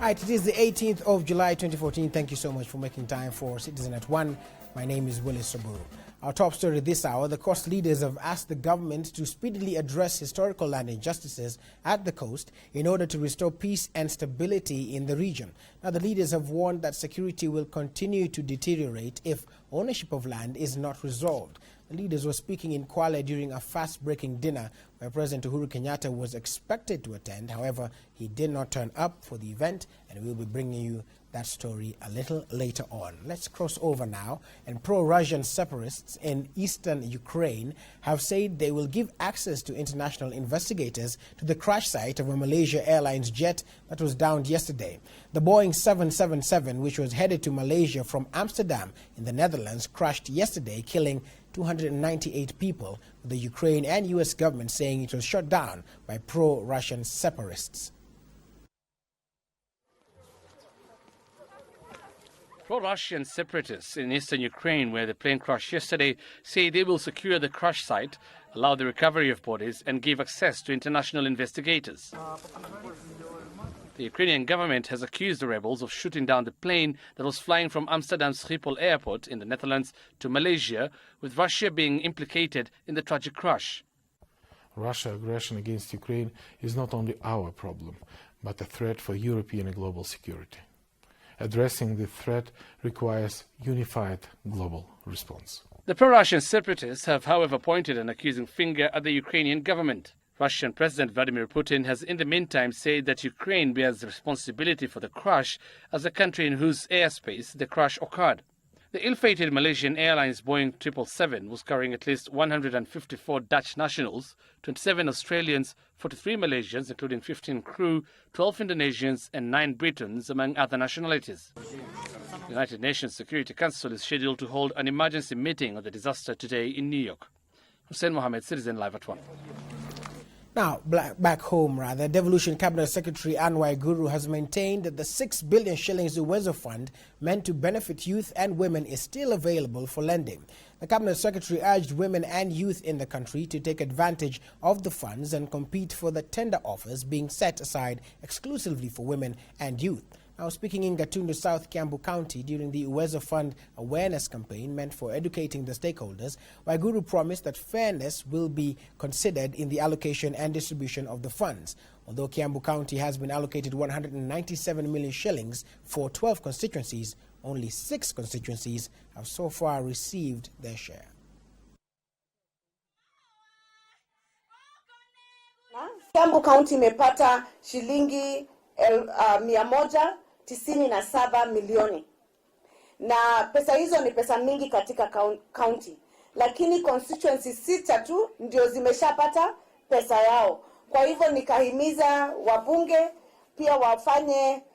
Right, it is the 18th of July 2014. Thank you so much for making time for Citizen at 1. My name is Willis Saburu. Our top story this hour, the coast leaders have asked the government to speedily address historical land injustices at the coast in order to restore peace and stability in the region. Now, the leaders have warned that security will continue to deteriorate if ownership of land is not resolved. The leaders were speaking in Kwale during a fast-breaking dinner where President Uhuru Kenyatta was expected to attend. However, he did not turn up for the event, and we'll be bringing you that story a little later on. Let's cross over now. And pro-Russian separatists in eastern Ukraine have said they will give access to international investigators to the crash site of a Malaysia Airlines jet that was downed yesterday. The Boeing 777, which was headed to Malaysia from Amsterdam in the Netherlands, crashed yesterday, killing 298 people, with the Ukraine and U.S. government saying it was shot down by pro-Russian separatists. Pro-Russian separatists in eastern Ukraine, where the plane crashed yesterday, say they will secure the crash site, allow the recovery of bodies and give access to international investigators. The Ukrainian government has accused the rebels of shooting down the plane that was flying from Amsterdam's Schiphol airport in the Netherlands to Malaysia, with Russia being implicated in the tragic crash. Russia's aggression against Ukraine is not only our problem, but a threat for European and global security. Addressing the threat requires unified global response. The pro-Russian separatists have, however, pointed an accusing finger at the Ukrainian government. Russian President Vladimir Putin has in the meantime said that Ukraine bears responsibility for the crash as a country in whose airspace the crash occurred. The ill-fated Malaysian Airlines Boeing 777 was carrying at least 154 Dutch nationals, 27 Australians, 43 Malaysians, including 15 crew, 12 Indonesians and 9 Britons, among other nationalities. The United Nations Security Council is scheduled to hold an emergency meeting on the disaster today in New York. Hussein Mohammed, Citizen Live at 1. Now, back home, Devolution Cabinet Secretary Anwar Guru has maintained that the 6 billion shillings Uwezo Fund meant to benefit youth and women is still available for lending. The Cabinet Secretary urged women and youth in the country to take advantage of the funds and compete for the tender offers being set aside exclusively for women and youth. Now, speaking in Gatundu South, Embu County during the Uwezo Fund awareness campaign meant for educating the stakeholders, Waiguru promised that fairness will be considered in the allocation and distribution of the funds. Although Embu County has been allocated 197 million shillings for 12 constituencies, only 6 constituencies have so far received their share. Embu County imepata shilingi 197 milioni, na pesa hizo ni pesa mingi katika county, lakini constituency 6 tu ndio zimeshapata pesa yao. Kwa hivyo nikahimiza wabunge pia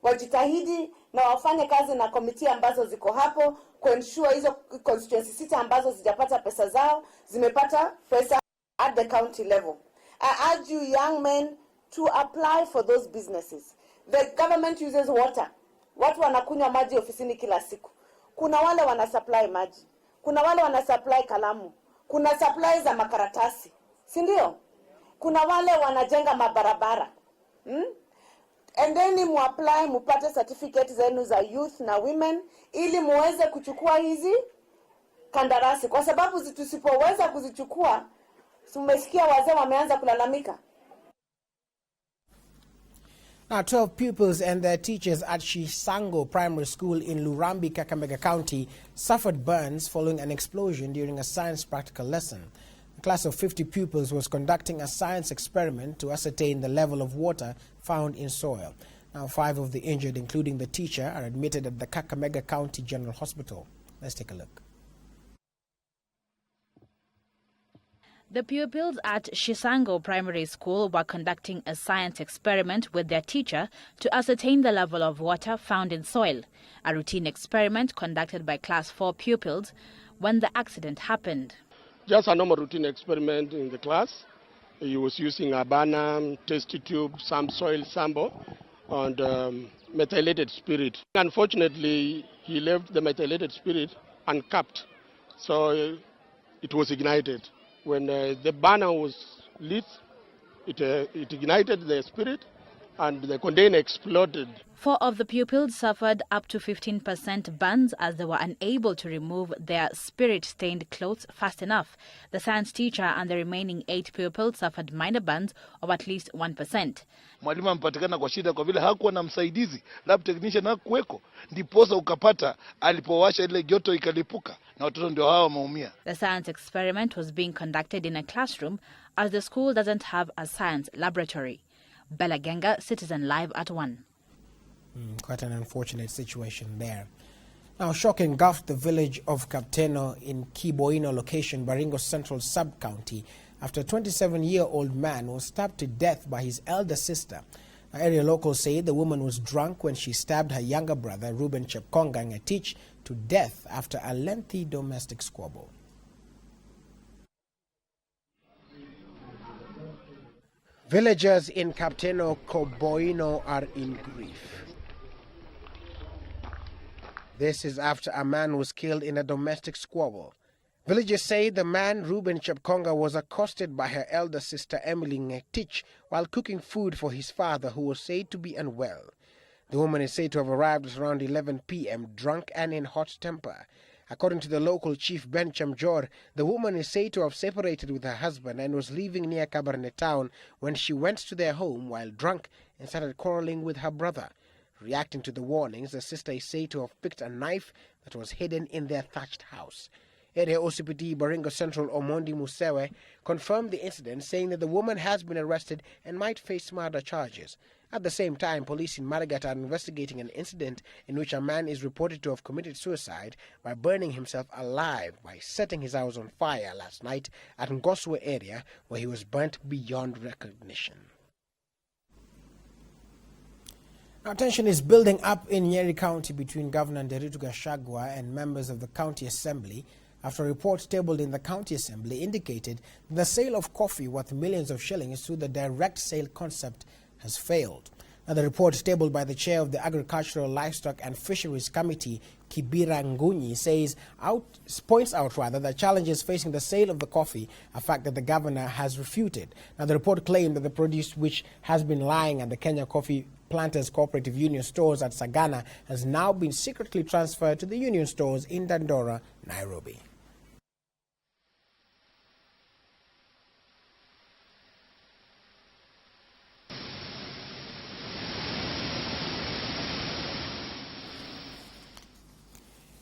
wajitahidi na wafanye kazi na komiti ambazo ziko hapo kuensure hizo constituency 6 ambazo zijapata pesa zao zimepata pesa at the county level. I urge you young men to apply for those businesses. The government uses water. Watu wanakunywa maji ofisini kila siku. Kuna wale wana supply maji. Kuna wale wana supply kalamu. Kuna supply za makaratasi. Si ndio? Kuna wale wanajenga mabarabara. Endeni muapply mupate certificate zenu za youth na women ili muweze kuchukua hizi kandarasi. Kwa sababu tusipoweza kuzichukua, umesikia wazee wameanza kulalamika. Now, 12 pupils and their teachers at Shisango Primary School in Lurambi, Kakamega County suffered burns following an explosion during a science practical lesson. A class of 50 pupils was conducting a science experiment to ascertain the level of water found in soil. Now, 5 of the injured, including the teacher, are admitted at the Kakamega County General Hospital. Let's take a look. The pupils at Shisango Primary School were conducting a science experiment with their teacher to ascertain the level of water found in soil, a routine experiment conducted by Class 4 pupils when the accident happened. Just a normal routine experiment in the class. He was using a banana, test tube, some soil sample, and methylated spirit. Unfortunately, he left the methylated spirit uncapped, so it was ignited. When the banner was lit, it ignited the spirit and the container exploded. 4 of the pupils suffered up to 15% burns as they were unable to remove their spirit-stained clothes fast enough. The science teacher and the remaining 8 pupils suffered minor burns of at least 1%. Mwalimu ampatikana kwa shida kwa vile hakuwa na msaidizi, lab technician hakuweko, ndiposa ukapata alipowasha ile joto ikalipuka na watoto ndio hao wameumia. The science experiment was being conducted in a classroom as the school doesn't have a science laboratory. Bella Genga, Citizen Live at 1. Quite an unfortunate situation there. Now, shock engulfed the village of Kapteno in Kiboino location, Baringo Central Sub-County, after a 27-year-old man was stabbed to death by his elder sister. Area locals say the woman was drunk when she stabbed her younger brother, Ruben Chepkonga Ngetich, to death after a lengthy domestic squabble. Villagers in Kapteno Kiboino are in grief. This is after a man was killed in a domestic squabble. Villagers say the man, Ruben Chepkonga, was accosted by her elder sister, Emily Ngetich, while cooking food for his father, who was said to be unwell. The woman is said to have arrived at around 11 p.m., drunk and in hot temper. According to the local chief, Ben Chamjor, the woman is said to have separated with her husband and was living near Kabarnet town when she went to their home while drunk and started quarreling with her brother. Reacting to the warnings, the sister is said to have picked a knife that was hidden in their thatched house. Area OCPD Baringo Central Omondi Musewe confirmed the incident, saying that the woman has been arrested and might face murder charges. At the same time, police in Marigat are investigating an incident in which a man is reported to have committed suicide by burning himself alive by setting his house on fire last night at Ngoswe area, where he was burnt beyond recognition. Now, tension is building up in Nyeri County between Governor Nderitu Gachagua and members of the County Assembly after a report tabled in the County Assembly indicated that the sale of coffee worth millions of shillings through the direct sale concept has failed. Now, the report tabled by the chair of the Agricultural, Livestock and Fisheries Committee, Kibira Ngunyi, points out that challenges facing the sale of the coffee, a fact that the governor has refuted. Now, the report claimed that the produce, which has been lying at the Kenya Coffee Planters Cooperative Union stores at Sagana, has now been secretly transferred to the union stores in Dandora, Nairobi.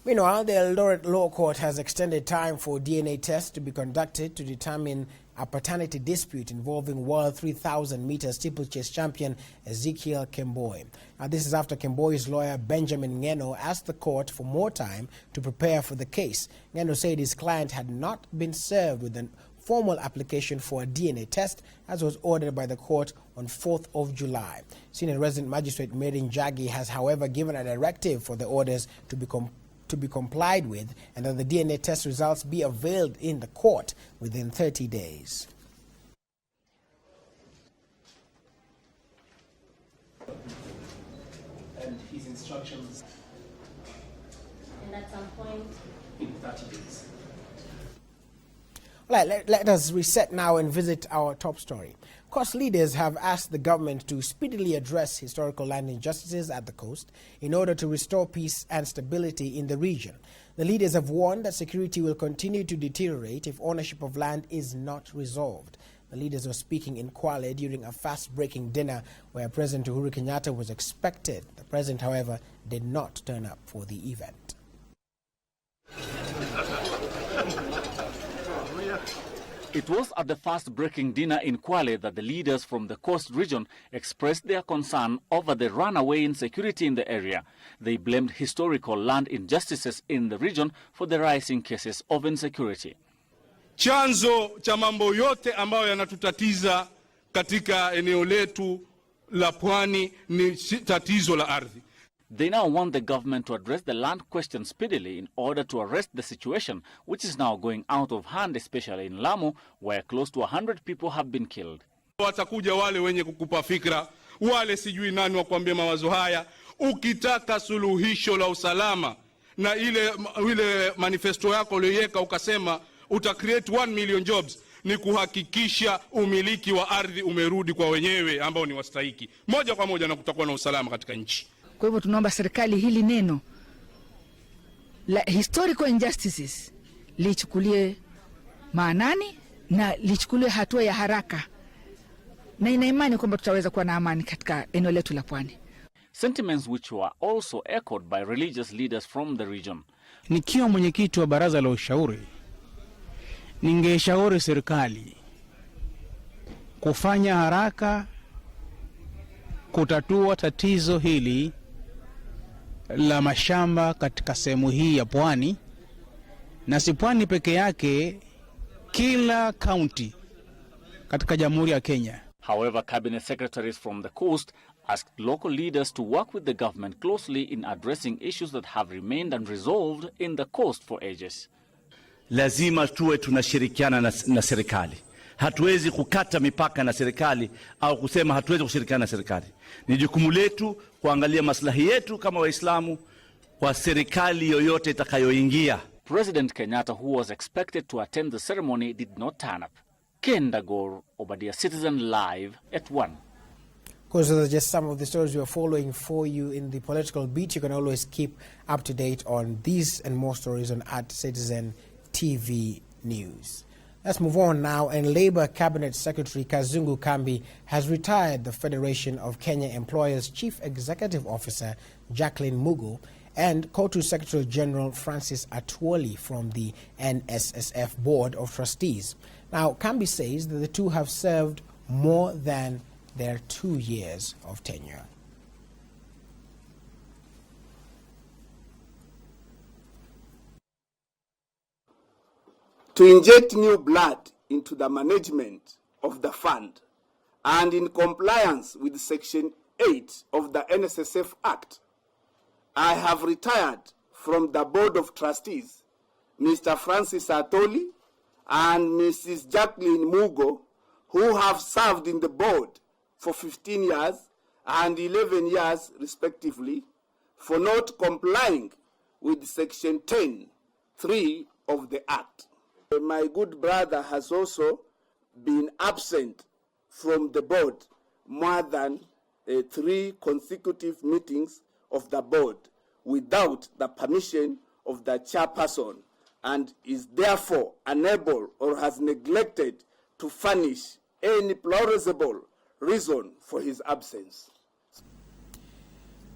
Meanwhile, the Eldoret Law Court has extended time for DNA tests to be conducted to determine a paternity dispute involving World 3,000 meter steeplechase champion Ezekiel Kemboi. Now, this is after Kemboi's lawyer Benjamin Ngeno asked the court for more time to prepare for the case. Ngeno said his client had not been served with a formal application for a DNA test, as was ordered by the court on 4th of July. Senior resident magistrate Mary Njagi has, however, given a directive for the orders to be complied with, and that the DNA test results be availed in the court within 30 days. And his instructions, and at some point in 30 days. Let us reset now and visit our top story. Coast leaders have asked the government to speedily address historical land injustices at the coast in order to restore peace and stability in the region. The leaders have warned that security will continue to deteriorate if ownership of land is not resolved. The leaders were speaking in Kwale during a fast-breaking dinner where President Uhuru Kenyatta was expected. The president, however, did not turn up for the event. It was at the fast-breaking dinner in Kwale that the leaders from the coast region expressed their concern over the runaway insecurity in the area. They blamed historical land injustices in the region for the rising cases of insecurity. Chanzo cha mambo yote ambayo yanatutatiza katika eneo letu la pwani ni tatizo la ardhi. They now want the government to address the land question speedily in order to arrest the situation, which is now going out of hand, especially in Lamu, where close to 100 people have been killed. Watakuja wale wenye kukupa fikra, wale sijui nani wakuambia mawazo haya. Ukitaka suluhisho la usalama na ile manifesto yako uliyoweka ukasema uta create 1 million jobs, ni kuhakikisha umiliki wa ardhi umerudi kwa wenyewe ambao ni wastahiki. Moja kwa moja na kutakuwa na usalama katika nchi. Kwa hivyo tunaomba serikali hili neno la historical injustices lichukulie maanani na lichukulie hatua ya haraka, na ina imani kwamba tutaweza kuwa na amani katika eneo letu la Pwani. Sentiments which were also echoed by religious leaders from the region. Nikiwa mwenyekiti wa baraza la ushauri, ningeshauri serikali kufanya haraka kutatua tatizo hili la mashamba katika sehemu hii ya Pwani, na si Pwani peke yake, kila county katika Jamhuri ya Kenya. However, cabinet secretaries from the coast asked local leaders to work with the government closely in addressing issues that have remained unresolved in the coast for ages. Lazima tuwe tunashirikiana na serikali. Hatuwezi kukata mipaka na serikali au kusema hatuwezi kushirikiana na serikali. Ni jukumu letu kuangalia maslahi yetu kama Waislamu kwa serikali yoyote itakayoingia. President Kenyatta, who was expected to attend the ceremony, did not turn up. Kendagor, Obadia Citizen Live at 1. Of course, those are just some of the stories we are following for you in the political beat. You can always keep up to date on these and more stories on @Citizen TV News. Let's move on now. And Labour Cabinet Secretary Kazungu Kambi has retired the Federation of Kenya Employers Chief Executive Officer Jacqueline Mugo and COTU Secretary General Francis Atwoli from the NSSF Board of Trustees. Now, Kambi says that the two have served more than their 2 years of tenure. To inject new blood into the management of the fund and in compliance with Section 8 of the NSSF Act, I have retired from the Board of Trustees, Mr. Francis Atoli and Mrs. Jacqueline Mugo, who have served in the board for 15 years and 11 years respectively, for not complying with Section 10(3) of the Act. My good brother has also been absent from the board more than 3 consecutive meetings of the board without the permission of the chairperson, and is therefore unable or has neglected to furnish any plausible reason for his absence.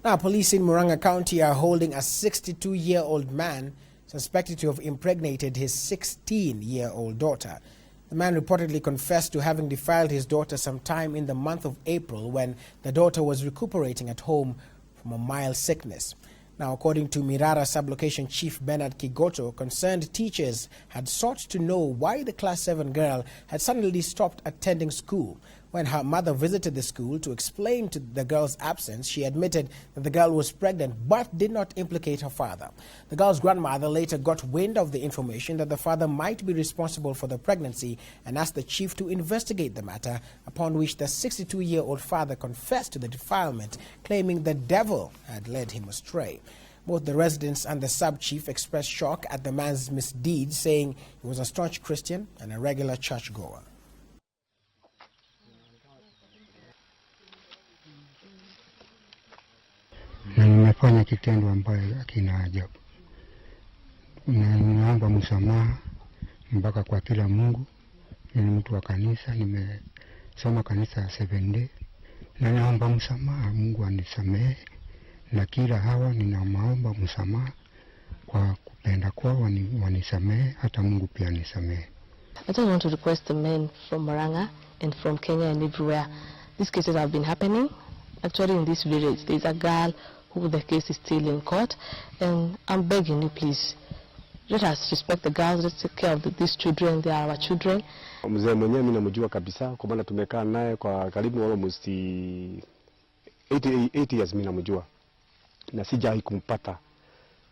Now, police in Murang'a County are holding a 62-year-old man suspected to have impregnated his 16-year-old daughter. The man reportedly confessed to having defiled his daughter sometime in the month of April when the daughter was recuperating at home from a mild sickness. Now, according to Mirara Sublocation Chief Bernard Kigoto, concerned teachers had sought to know why the Class 7 girl had suddenly stopped attending school. When her mother visited the school to explain to the girl's absence, she admitted that the girl was pregnant but did not implicate her father. The girl's grandmother later got wind of the information that the father might be responsible for the pregnancy and asked the chief to investigate the matter, upon which the 62-year-old father confessed to the defilement, claiming the devil had led him astray. Both the residents and the sub-chief expressed shock at the man's misdeeds, saying he was a staunch Christian and a regular churchgoer. Na nimefanya kitendo ambayo hakina ajabu. Na ninaomba msamaha mpaka kwa kila Mungu. Ni mtu wa kanisa, nimesoma kanisa ya 7 Day. Na naomba msamaha, Mungu anisamehe. Na kila hawa ninaomba msamaha kwa kupenda kwao, wanisamehe, hata Mungu pia anisamehe. I just want to request the men from Murang'a and from Kenya and everywhere. These cases have been happening. Actually, in this village, there is a girl who the case is still in court, and I'm begging you, please, let us respect the girls, let's take care of these children, they are our children. Mzee mwenyewe mimi namjua kabisa, kwa maana tumekaa naye kwa karibu almost 8 years mimi namjua. Na sijawahi kumpata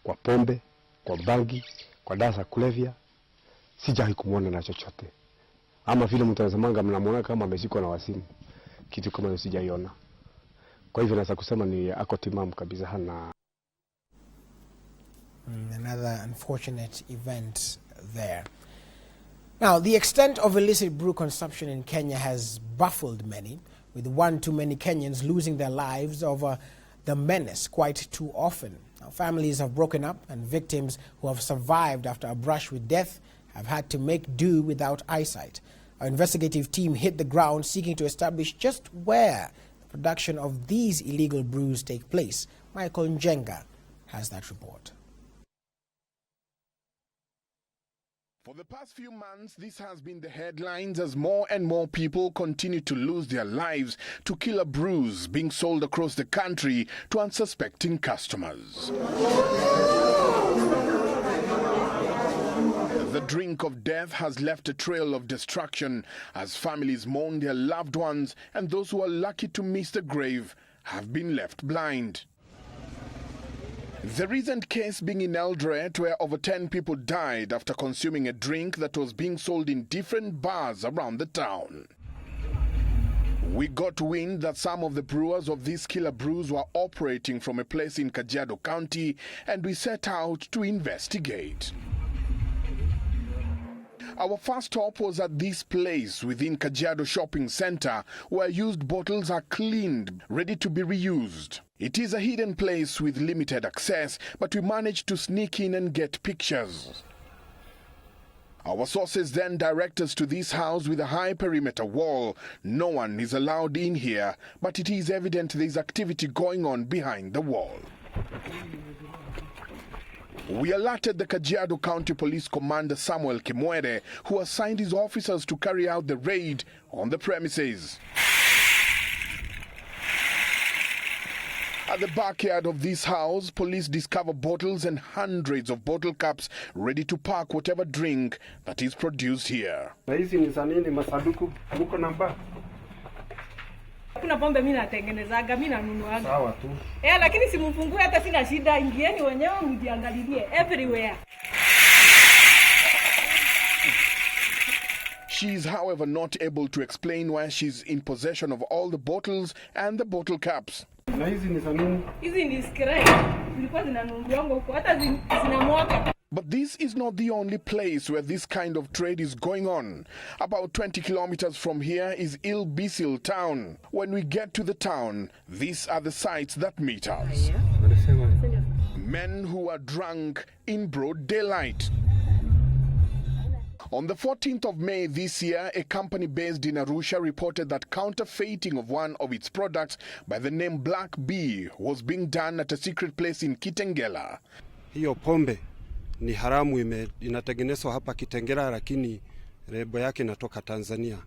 kwa pombe, kwa bangi, kwa dawa za kulevya. Sijawahi kumuona na chochote. Ama vile mtu anasemanga mnamuona kama ameshikwa na wasimu. Kitu kama hiyo sijaiona. Kwa hivyo naweza kusema ni ako timamu kabisa hana. Another unfortunate event there. Now, the extent of illicit brew consumption in Kenya has baffled many, with one too many Kenyans losing their lives over the menace quite too often. Now, families have broken up, and victims who have survived after a brush with death have had to make do without eyesight. Our investigative team hit the ground seeking to establish just where the production of these illegal brews take place. Michael Njenga has that report. For the past few months, this has been the headlines as more and more people continue to lose their lives to killer brews being sold across the country to unsuspecting customers. The drink of death has left a trail of destruction as families mourn their loved ones, and those who are lucky to miss the grave have been left blind. The recent case being in Eldoret, where over 10 people died after consuming a drink that was being sold in different bars around the town. We got wind that some of the brewers of these killer brews were operating from a place in Kajiado County, and we set out to investigate. Our first stop was at this place within Kajiado Shopping Center, where used bottles are cleaned, ready to be reused. It is a hidden place with limited access, but we managed to sneak in and get pictures. Our sources then direct us to this house with a high perimeter wall. No one is allowed in here, but it is evident there is activity going on behind the wall. We alerted the Kajiado County Police Commander Samuel Kimwere, who assigned his officers to carry out the raid on the premises. At the backyard of this house, police discover bottles and hundreds of bottle caps ready to pack whatever drink that is produced here. Kuna pombe mimi natengenezaga, mimi nanunuaga. Sawa tu. Lakini simfungue hata sina shida, ingieni wenyewe mjiangalilie everywhere. She is, however, not able to explain why she's in possession of all the bottles and the bottle caps. Na hizi ni za nini? Hizi ni scratch. Zilikuwa zinanunuliwa huko, hata zinamwaga. But this is not the only place where this kind of trade is going on. About 20 kilometers from here is Ilbisil town. When we get to the town, these are the sights that meet us. Men who are drunk in broad daylight. On the 14th of May this year, a company based in Arusha reported that counterfeiting of one of its products by the name Black Bee was being done at a secret place in Kitengela. Hiyo pombe ni haramu, inatengenezwa hapa Kitengela, lakini lebo yake inatoka Tanzania.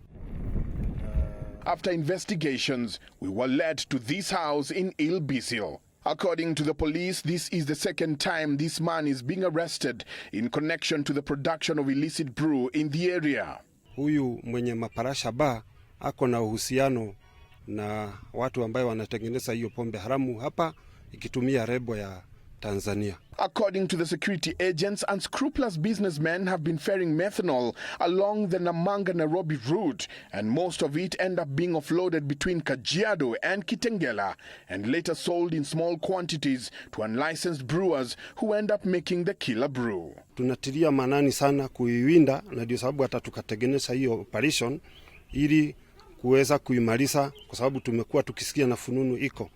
After investigations, we were led to this house in Ilbisil. According to the police, this is the second time this man is being arrested in connection to the production of illicit brew in the area. Huyu mwenye maparasha bar ako na uhusiano na watu ambao wanatengeneza hiyo pombe haramu hapa ikitumia lebo ya Tanzania. According to the security agents, unscrupulous businessmen have been ferrying methanol along the Namanga-Nairobi route, and most of it end up being offloaded between Kajiado and Kitengela and later sold in small quantities to unlicensed brewers who end up making the killer brew. Tunatilia manani sana kuiwinda, na ndio sababu hata tukatengeneza hiyo operation ili kuweza kuimarisa, kwa sababu tumekuwa tukisikia na fununu iko.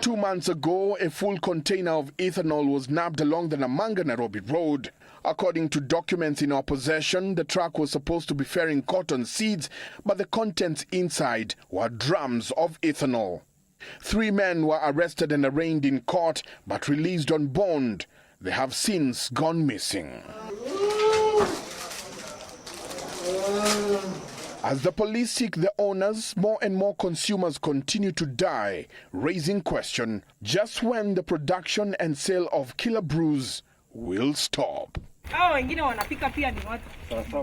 2 months ago, a full container of ethanol was nabbed along the Namanga-Nairobi road. According to documents in our possession, the truck was supposed to be ferrying cotton seeds, but the contents inside were drums of ethanol. 3 men were arrested and arraigned in court, but released on bond. They have since gone missing. As the police seek the owners, more and more consumers continue to die, raising question just when the production and sale of killer brews will stop.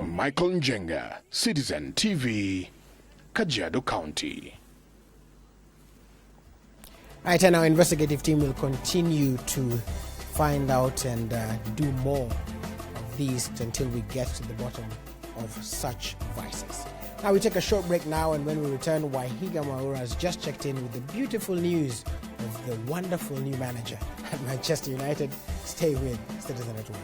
Michael Njenga, Citizen TV, Kajiado County. Right, and our investigative team will continue to find out and do more of these until we get to the bottom of such vices. Now we take a short break now, and when we return, Wahiga Maura has just checked in with the beautiful news of the wonderful new manager at Manchester United. Stay with Citizen at 1.